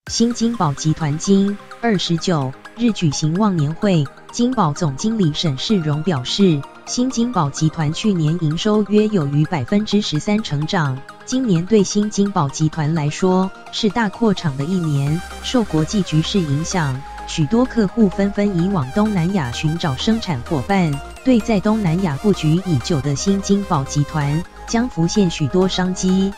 新金宝集团今29日举行忘年会，金宝总经理沈世荣表示，新金宝集团去年营收约有逾13%成长，今年对新金宝集团来说是大扩厂的一年，受国际局势影响，许多客户纷纷移往东南亚寻找生产伙伴，对在东南亚布局已久的新金宝集团将浮现许多商机。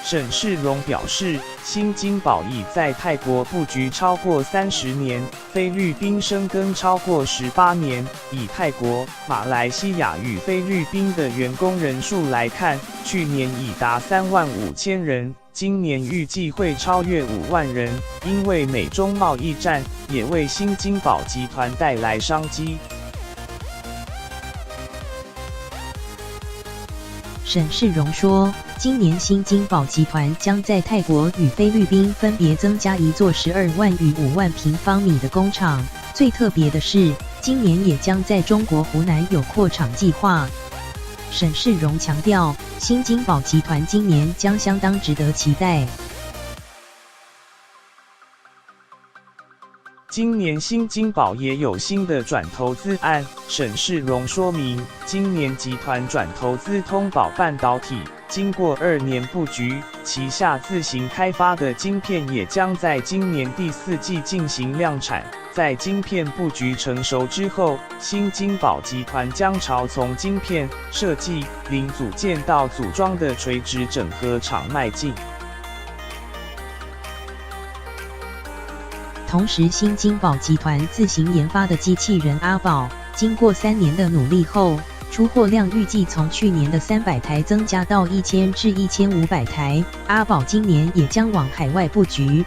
沈世荣表示，新金宝已在泰国布局超过30年，菲律宾深耕超过18年。以泰国、马来西亚与菲律宾的员工人数来看，去年已达35000人，今年预计会超越5万人。因为美中贸易战，也为新金宝集团带来商机。沈世荣说，今年新金宝集团将在泰国与菲律宾分别增加一座12万与5万平方米的工厂，最特别的是，今年也将在中国湖南有扩厂计划。沈世荣强调，新金宝集团今年将相当值得期待。今年新金宝也有新的转投资案，沈世荣说明，今年集团转投资通宝半导体，经过2年布局，旗下自行开发的晶片也将在今年第4季进行量产。在晶片布局成熟之后，新金宝集团将朝从晶片设计、零组件到组装的垂直整合厂迈进。同时，新金宝集团自行研发的机器人阿宝，经过3年的努力后，出货量预计从去年的300台增加到1000至1500台。阿宝今年也将往海外布局。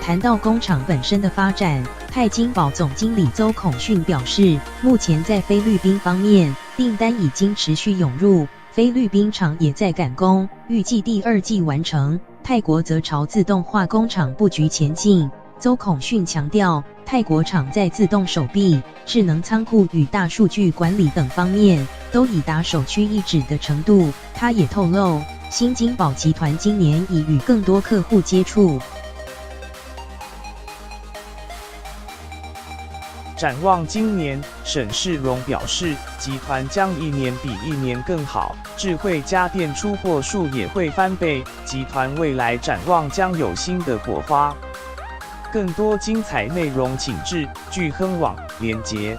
谈到工厂本身的发展，泰金宝总经理邹孔训表示，目前在菲律宾方面，订单已经持续涌入，菲律宾厂也在赶工，预计第2季完成。泰国则朝自动化工厂布局前进。邹孔训强调，泰国厂在自动手臂、智能仓库与大数据管理等方面都已达首屈一指的程度。他也透露，新金宝集团今年已与更多客户接触。展望今年，沈世荣表示，集团将一年比一年更好，智慧家电出货数也会翻倍，集团未来展望将有新的火花。更多精彩内容请至钜亨网连结。